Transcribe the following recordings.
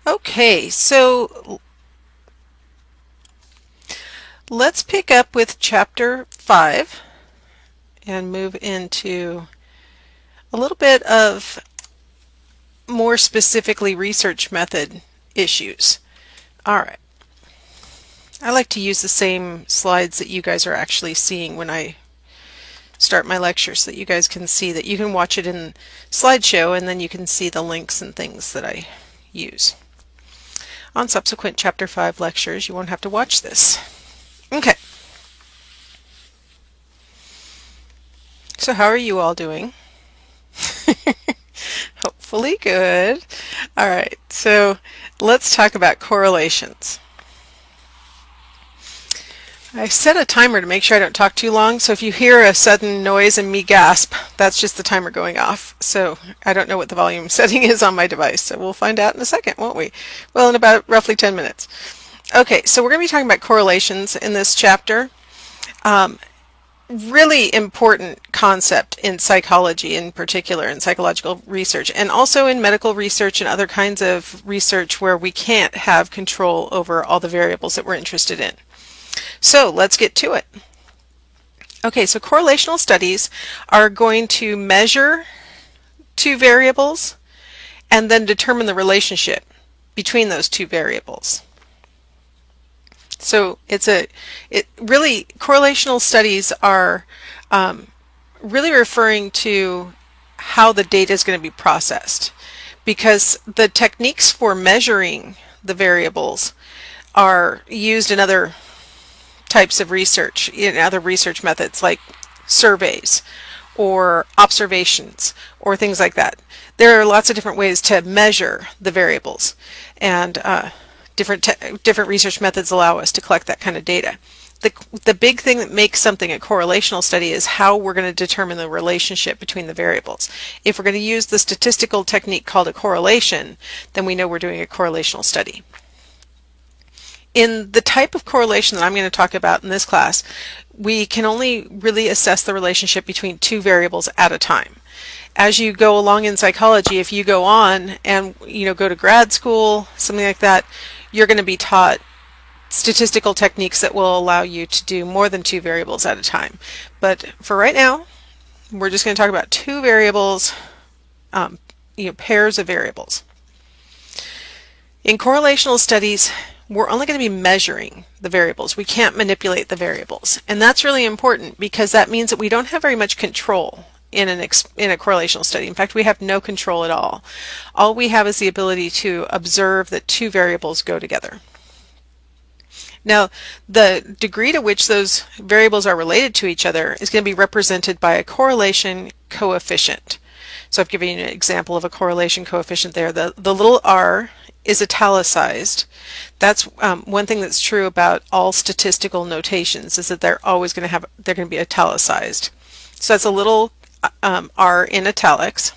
Okay, so let's pick up with chapter 5 and move into a little bit of more specifically research method issues. All right. I like to use the same slides that you guys are actually seeing when I start my lecture so that you guys can see that you can watch it in slideshow and then you can see the links and things that I use. On subsequent chapter 5 lectures, you won't have to watch this. Okay. So how are you all doing? Hopefully good. All right, so let's talk about correlations. I set a timer to make sure I don't talk too long, so if you hear a sudden noise and me gasp, that's just the timer going off. So I don't know what the volume setting is on my device, so we'll find out in a second, won't we? Well, in about roughly 10 minutes. Okay, so we're going to be talking about correlations in this chapter. Really important concept in psychology, in particular in psychological research, and also in medical research and other kinds of research where we can't have control over all the variables that we're interested in. So let's get to it. Okay, so correlational studies are going to measure two variables and then determine the relationship between those two variables. So really correlational studies are really referring to how the data is going to be processed, because the techniques for measuring the variables are used in other types of research, in other research methods like surveys or observations or things like that. There are lots of different ways to measure the variables, and different research methods allow us to collect that kind of data. The big thing that makes something a correlational study is how we're going to determine the relationship between the variables. If we're going to use the statistical technique called a correlation, then we know we're doing a correlational study. In the type of correlation that I'm going to talk about in this class, we can only really assess the relationship between two variables at a time. As you go along in psychology, if you go on and go to grad school, something like that, you're going to be taught statistical techniques that will allow you to do more than two variables at a time. But for right now, we're just going to talk about two variables, pairs of variables. In correlational studies, we're only going to be measuring the variables. We can't manipulate the variables. And that's really important because that means that we don't have very much control in a correlational study. In fact, we have no control at all. All we have is the ability to observe that two variables go together. Now, the degree to which those variables are related to each other is going to be represented by a correlation coefficient. So I've given you an example of a correlation coefficient there. The little r is italicized. That's one thing that's true about all statistical notations, is that they're going to be italicized. So that's a little r in italics.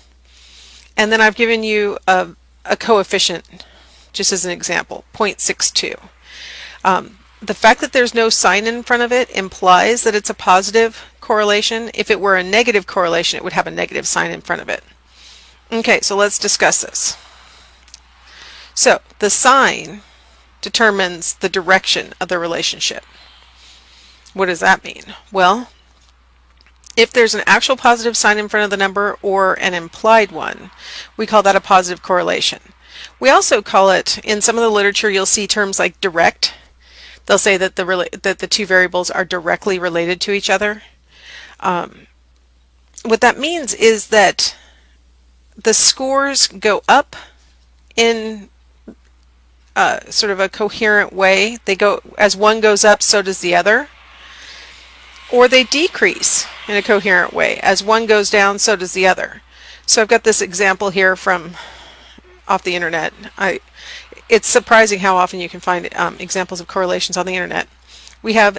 And then I've given you a coefficient just as an example, 0.62. The fact that there's no sign in front of it implies that it's a positive correlation. If it were a negative correlation, it would have a negative sign in front of it. Okay, so let's discuss this. So the sign determines the direction of the relationship. What does that mean? Well, if there's an actual positive sign in front of the number or an implied one, we call that a positive correlation. We also call it, in some of the literature, you'll see terms like direct. They'll say that the two variables are directly related to each other. What that means is that the scores go up in sort of a coherent way. They go, as one goes up, so does the other. Or they decrease in a coherent way. As one goes down, so does the other. So I've got this example here from off the internet. It's surprising how often you can find examples of correlations on the internet. We have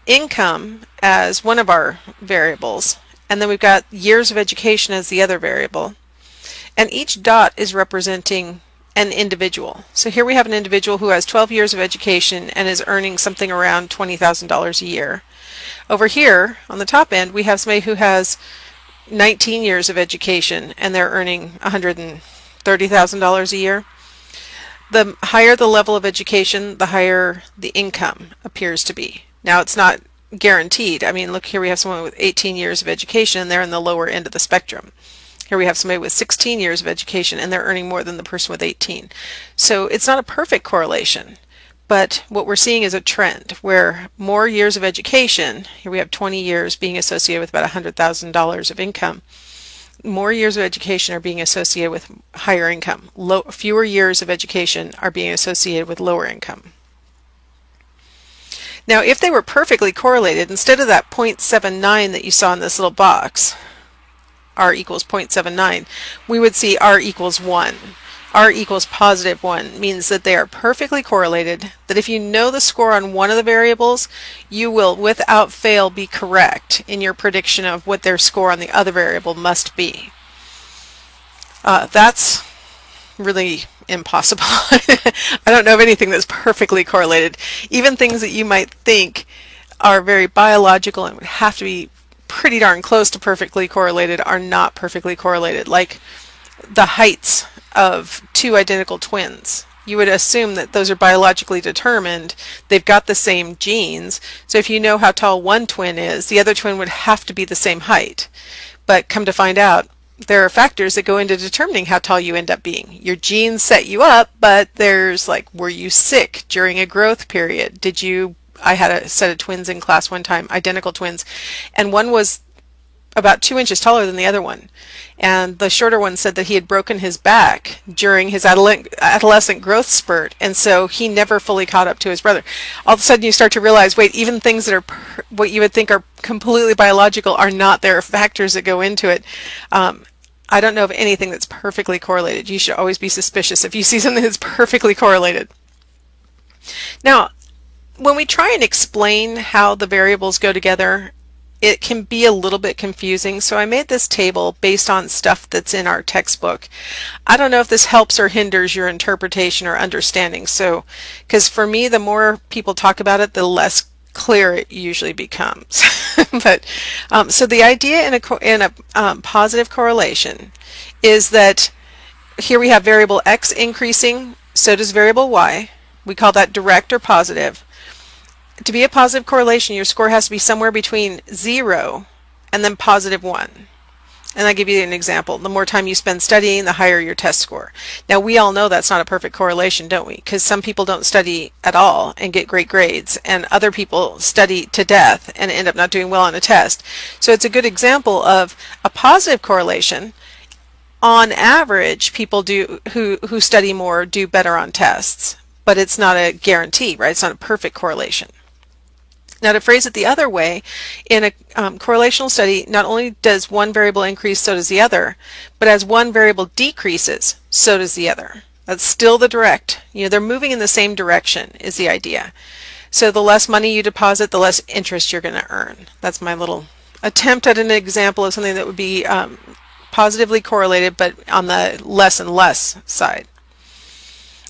income as one of our variables, and then we've got years of education as the other variable. And each dot is representing an individual. So here we have an individual who has 12 years of education and is earning something around $20,000 a year. Over here, on the top end, we have somebody who has 19 years of education and they're earning $130,000 a year. The higher the level of education, the higher the income appears to be. Now, it's not guaranteed. I mean, look here, we have someone with 18 years of education and they're in the lower end of the spectrum. Here we have somebody with 16 years of education and they're earning more than the person with 18. So it's not a perfect correlation, but what we're seeing is a trend where more years of education, here we have 20 years being associated with about $100,000 of income. More years of education are being associated with higher income. Fewer years of education are being associated with lower income. Now, if they were perfectly correlated, instead of that 0.79 that you saw in this little box, R equals 0.79, we would see R equals 1. R equals positive 1 means that they are perfectly correlated, that if you know the score on one of the variables, you will without fail be correct in your prediction of what their score on the other variable must be. That's really impossible. I don't know of anything that's perfectly correlated. Even things that you might think are very biological and would have to be pretty darn close to perfectly correlated are not perfectly correlated, like the heights of two identical twins. You would assume that those are biologically determined. They've got the same genes. So if you know how tall one twin is, the other twin would have to be the same height. But come to find out, there are factors that go into determining how tall you end up being. Your genes set you up, but there's like, were you sick during a growth period? I had a set of twins in class one time, identical twins, and one was about 2 inches taller than the other one. And the shorter one said that he had broken his back during his adolescent growth spurt, and so he never fully caught up to his brother. All of a sudden you start to realize, wait, even things that are what you would think are completely biological are not. There are factors that go into it. I don't know of anything that's perfectly correlated. You should always be suspicious if you see something that's perfectly correlated. Now, when we try and explain how the variables go together, it can be a little bit confusing, so I made this table based on stuff that's in our textbook. I don't know if this helps or hinders your interpretation or understanding, so because for me, the more people talk about it, the less clear it usually becomes. But so the idea in a positive correlation is that here we have variable x increasing, so does variable y. We call that direct or positive. To be a positive correlation, your score has to be somewhere between 0 and then positive 1. And I'll give you an example. The more time you spend studying, the higher your test score. Now, we all know that's not a perfect correlation, don't we? Because some people don't study at all and get great grades, and other people study to death and end up not doing well on a test. So it's a good example of a positive correlation. On average, people who study more do better on tests, but it's not a guarantee, right? It's not a perfect correlation. Now, to phrase it the other way, in a correlational study, not only does one variable increase, so does the other, but as one variable decreases, so does the other. That's still the direct. You know, they're moving in the same direction is the idea. So the less money you deposit, the less interest you're going to earn. That's my little attempt at an example of something that would be positively correlated, but on the less and less side.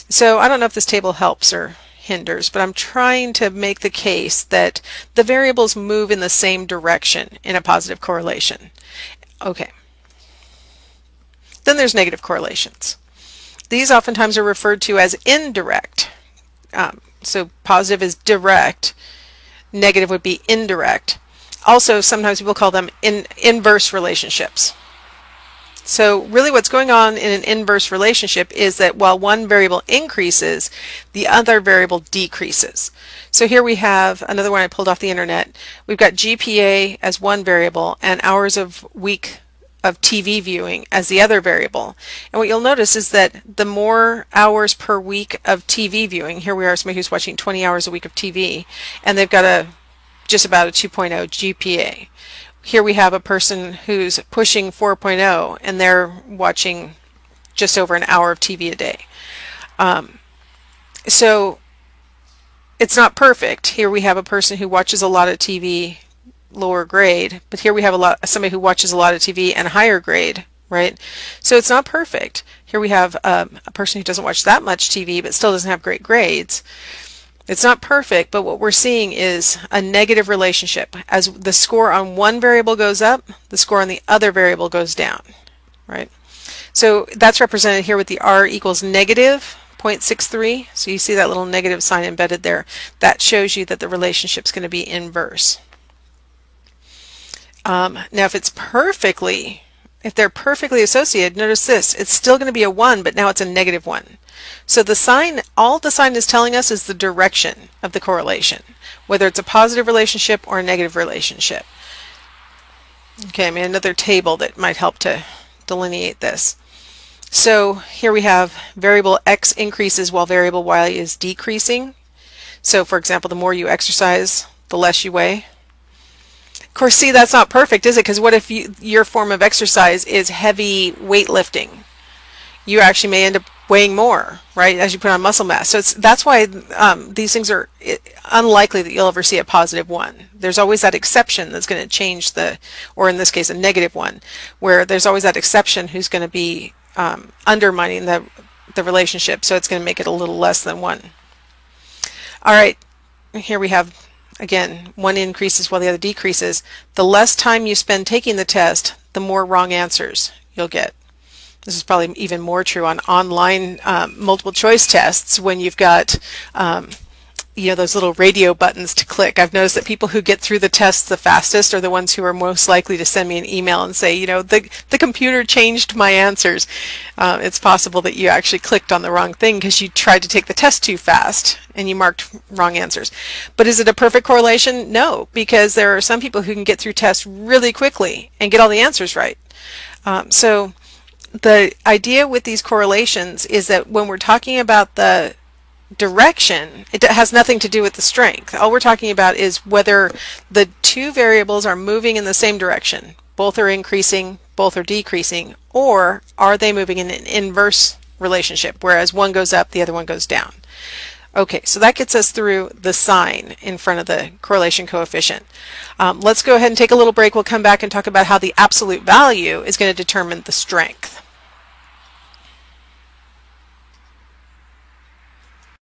So I don't know if this table helps or hinders, but I'm trying to make the case that the variables move in the same direction in a positive correlation. Okay. Then there's negative correlations. These oftentimes are referred to as indirect. So positive is direct, negative would be indirect. Also, sometimes people call them inverse relationships. So really what's going on in an inverse relationship is that while one variable increases, the other variable decreases. So here we have another one I pulled off the internet. We've got GPA as one variable and hours of week of TV viewing as the other variable. And what you'll notice is that the more hours per week of TV viewing, here we are, somebody who's watching 20 hours a week of TV, and they've got just about a 2.0 GPA. Here we have a person who's pushing 4.0 and they're watching just over an hour of TV a day. So it's not perfect. Here we have a person who watches a lot of TV, lower grade, but here we have somebody who watches a lot of TV and higher grade, right? So it's not perfect. Here we have a person who doesn't watch that much TV but still doesn't have great grades. It's not perfect, but what we're seeing is a negative relationship. As the score on one variable goes up, the score on the other variable goes down, right? So that's represented here with the R equals negative 0.63. So you see that little negative sign embedded there. That shows you that the relationship is going to be inverse. Now if they're perfectly associated, notice this, it's still going to be a 1, but now it's a negative 1. So the sign, all the sign is telling us is the direction of the correlation, whether it's a positive relationship or a negative relationship. Okay, I made another table that might help to delineate this. So here we have variable X increases while variable Y is decreasing. So for example, the more you exercise, the less you weigh. Of course, see, that's not perfect, is it? Because what if your form of exercise is heavy weightlifting? You actually may end up weighing more, right, as you put on muscle mass. So that's why these things are unlikely that you'll ever see a positive 1. There's always that exception that's going to change or in this case, a negative 1, where there's always that exception who's going to be undermining the relationship. So it's going to make it a little less than 1. All right, here we have, again, one increases while the other decreases. The less time you spend taking the test, the more wrong answers you'll get. This is probably even more true on online multiple choice tests when you've got those little radio buttons to click. I've noticed that people who get through the tests the fastest are the ones who are most likely to send me an email and say, the computer changed my answers. It's possible that you actually clicked on the wrong thing because you tried to take the test too fast and you marked wrong answers. But is it a perfect correlation? No, because there are some people who can get through tests really quickly and get all the answers right. So the idea with these correlations is that when we're talking about the direction, it has nothing to do with the strength. All we're talking about is whether the two variables are moving in the same direction. Both are increasing, both are decreasing, or are they moving in an inverse relationship, whereas one goes up, the other one goes down. Okay, so that gets us through the sign in front of the correlation coefficient. Let's go ahead and take a little break. We'll come back and talk about how the absolute value is going to determine the strength.